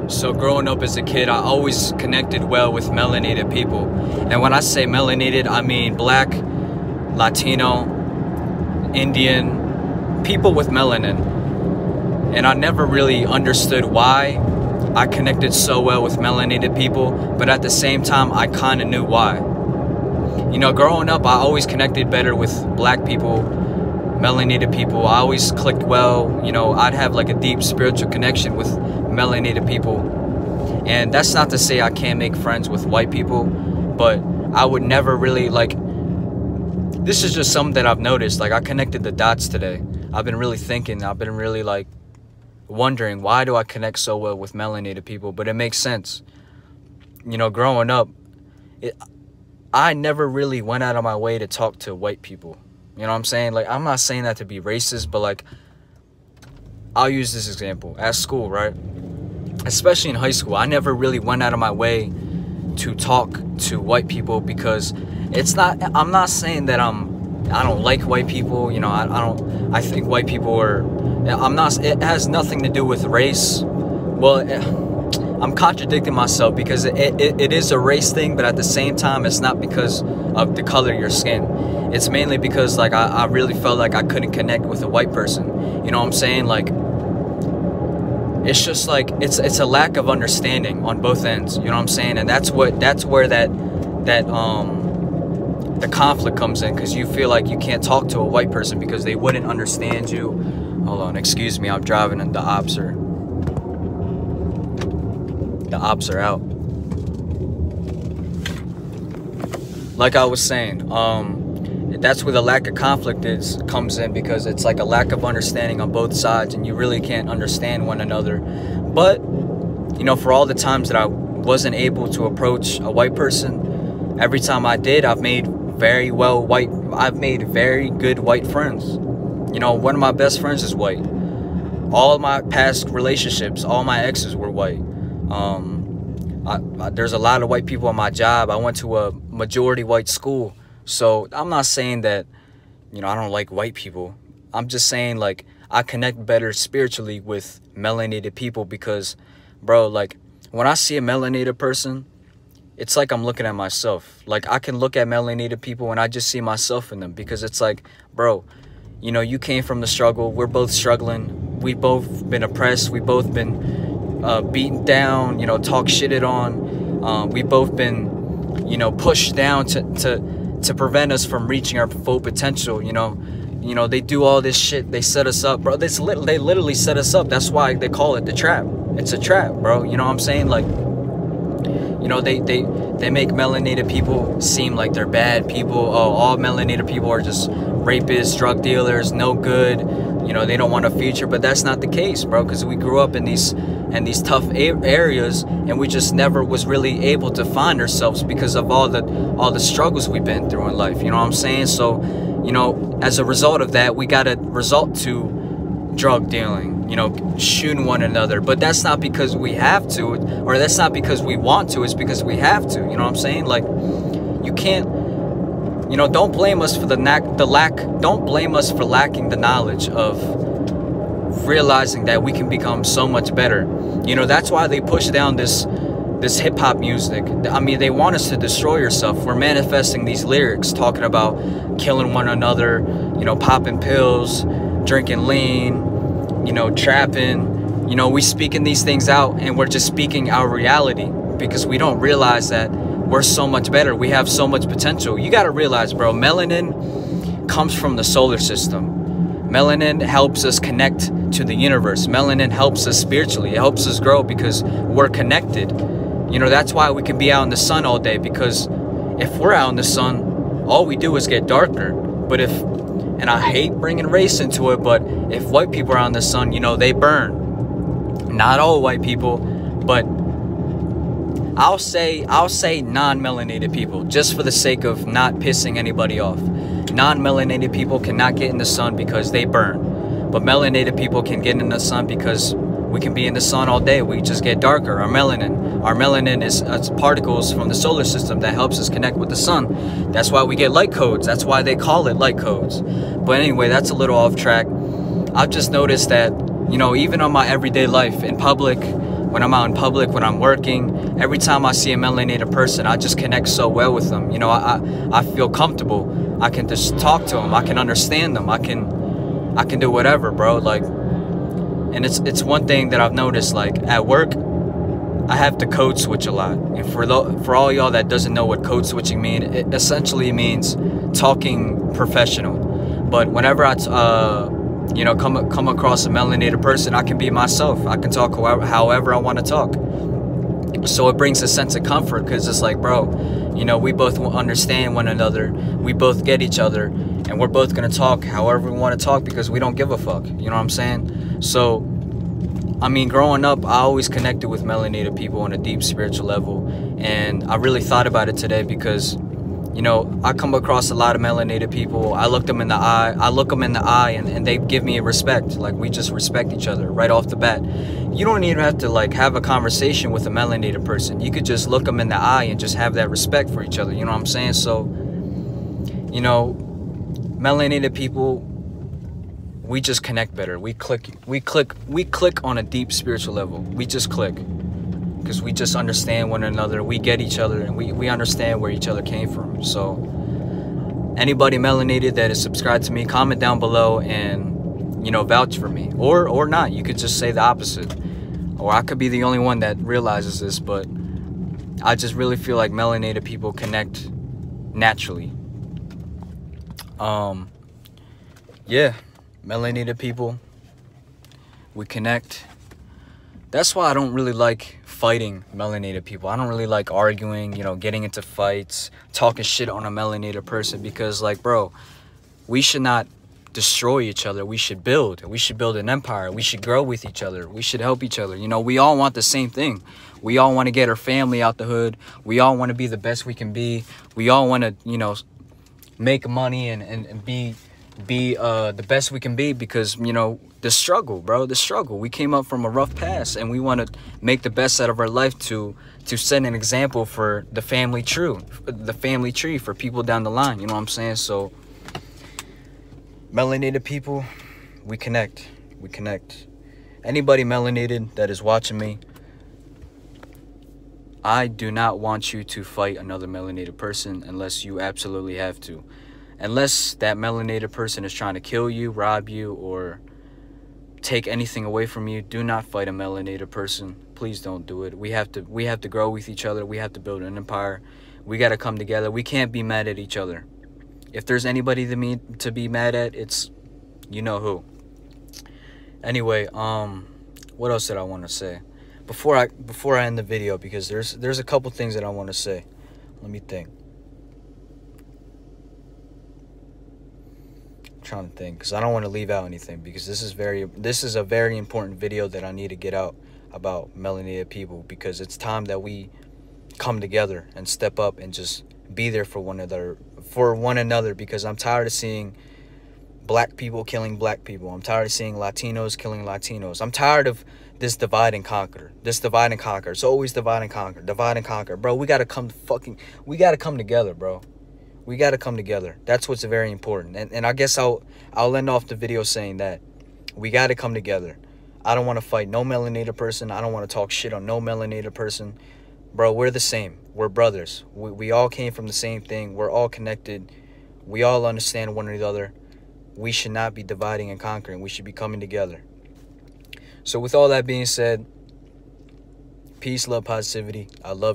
So growing up as a kid, I always connected well with melanated people. And when I say melanated, I mean black, Latino, Indian, people with melanin. And I never really understood why I connected so well with melanated people, but at the same time, I kind of knew why. You know, growing up, I always connected better with black people, melanated people. I always clicked well. You know, I'd have like a deep spiritual connection with melanated people. And that's not to say I can't make friends with white people, but I would never really like, this is just something that I've noticed. Like, I connected the dots today. I've been really thinking, I've been really like wondering, why do I connect so well with melanated people? But it makes sense. You know, growing up, I never really went out of my way to talk to white people. You know what I'm saying? Like, I'm not saying that to be racist, but like, I'll use this example. At school, right? Especially in high school, I never really went out of my way to talk to white people, because it's not, I'm not saying that I don't like white people. You know, I think white people are, it has nothing to do with race. Well, I'm contradicting myself, because it is a race thing, but at the same time, it's not because of the color of your skin. It's mainly because like I really felt like I couldn't connect with a white person. You know what I'm saying? Like, it's just like it's a lack of understanding on both ends. You know what I'm saying? And that's where the conflict comes in, because you feel like you can't talk to a white person because they wouldn't understand you. Hold on, excuse me, I'm driving and the ops are out. Like I was saying, that's where the lack of conflict comes in, because it's like a lack of understanding on both sides, and you really can't understand one another. But, you know, for all the times that I wasn't able to approach a white person, every time I did, I've made very good white friends. You know, one of my best friends is white. All of my past relationships, all my exes were white. There's a lot of white people on my job. I went to a majority white school. So I'm not saying that, you know, I don't like white people. I'm just saying, like, I connect better spiritually with melanated people, because, bro, like, when I see a melanated person, it's like I'm looking at myself. Like, I can look at melanated people and I just see myself in them, because it's like, bro, you know, you came from the struggle. We're both struggling. We've both been oppressed. We've both been beaten down, you know, talk shitted on. We've both been, you know, pushed down to prevent us from reaching our full potential. You know, they do all this shit. They set us up, bro. They literally set us up. That's why they call it the trap. It's a trap, bro. You know what I'm saying? Like, you know, they make melanated people seem like they're bad people. Oh, all melanated people are just rapists, drug dealers, no good. You know, they don't want a future. But that's not the case, bro, because we grew up in these tough areas, and we just never was really able to find ourselves because of all the struggles we've been through in life. You know what I'm saying? So, you know, as a result of that, we got to resort to drug dealing, you know, shooting one another. But that's not because we have to, or that's not because we want to. It's because we have to. You know what I'm saying? Like, you can't, you know, don't blame us for don't blame us for lacking the knowledge of realizing that we can become so much better. You know, that's why they push down this hip-hop music. I mean, they want us to destroy yourself. We're manifesting these lyrics talking about killing one another, you know, popping pills, drinking lean, you know, trapping. You know, we speaking these things out, and we're just speaking our reality, because we don't realize that we're so much better. We have so much potential. You got to realize, bro, melanin comes from the solar system. Melanin helps us connect to the universe. Melanin helps us spiritually. It helps us grow because we're connected. You know, that's why we can be out in the sun all day, because if we're out in the sun, all we do is get darker. But and I hate bringing race into it, but if white people are out in the sun, you know, they burn. Not all white people, but I'll say non-melanated people, just for the sake of not pissing anybody off. Non-melanated people cannot get in the sun because they burn. But melanated people can get in the sun because we can be in the sun all day. We just get darker. Our melanin is particles from the solar system that helps us connect with the sun. That's why we get light codes. That's why they call it light codes. But anyway, that's a little off track. I've just noticed that, you know, even on my everyday life in public, when I'm out in public, when I'm working, every time I see a melanated person, I just connect so well with them. You know, I feel comfortable. I can just talk to them. I can understand them. I can do whatever, bro. Like, and it's one thing that I've noticed, like at work, I have to code switch a lot. And for all y'all that doesn't know what code switching means, it essentially means talking professional. But whenever I you know, come across a melanated person, I can be myself. I can talk however I want to talk. So it brings a sense of comfort, because it's like, bro, you know, we both understand one another. We both get each other, and we're both going to talk however we want to talk, because we don't give a fuck. You know what I'm saying? So, I mean, growing up, I always connected with melanated people on a deep spiritual level. And I really thought about it today because, you know, I come across a lot of melanated people. I look them in the eye, and they give me a respect. Like, we just respect each other right off the bat. You don't even have to, like, have a conversation with a melanated person. You could just look them in the eye and just have that respect for each other. You know what I'm saying? So, you know, melanated people, we just connect better. We click on a deep spiritual level. We just click. Because we just understand one another, we get each other, and we understand where each other came from. So anybody melanated that is subscribed to me, comment down below and, you know, vouch for me, or not. You could just say the opposite, or I could be the only one that realizes this, but I just really feel like melanated people connect naturally. Yeah, melanated people, we connect. That's why I don't really like fighting melanated people. I don't really like arguing, you know, getting into fights, talking shit on a melanated person, because, like, bro, we should not destroy each other. We should build. We should build an empire. We should grow with each other. We should help each other. You know, we all want the same thing. We all want to get our family out the hood. We all want to be the best we can be. We all want to, you know, make money and be the best we can be, because, you know, the struggle, bro, the struggle. We came up from a rough past, and we want to make the best out of our life to set an example for the family tree for people down the line. You know what I'm saying? So melanated people, we connect. Anybody melanated that is watching me, I do not want you to fight another melanated person unless you absolutely have to. Unless that melanated person is trying to kill you, rob you, or take anything away from you, do not fight a melanated person. Please don't do it. We have to grow with each other. We have to build an empire. We got to come together. We can't be mad at each other. If there's anybody to be mad at, it's, you know who. Anyway, what else did I want to say before I end the video? Because there's a couple things that I want to say. Let me think. Trying to think, because I don't want to leave out anything, because this is a very important video that I need to get out about melanated people, because it's time that we come together and step up and just be there for one another, because I'm tired of seeing black people killing black people. I'm tired of seeing Latinos killing Latinos. I'm tired of this divide and conquer. It's always divide and conquer. Bro, we got to come together, bro. We got to come together. That's what's very important. And I guess I'll end off the video saying that we got to come together. I don't want to fight no melanated person. I don't want to talk shit on no melanated person. Bro, we're the same. We're brothers. We all came from the same thing. We're all connected. We all understand one another. We should not be dividing and conquering. We should be coming together. So with all that being said, peace, love, positivity. I love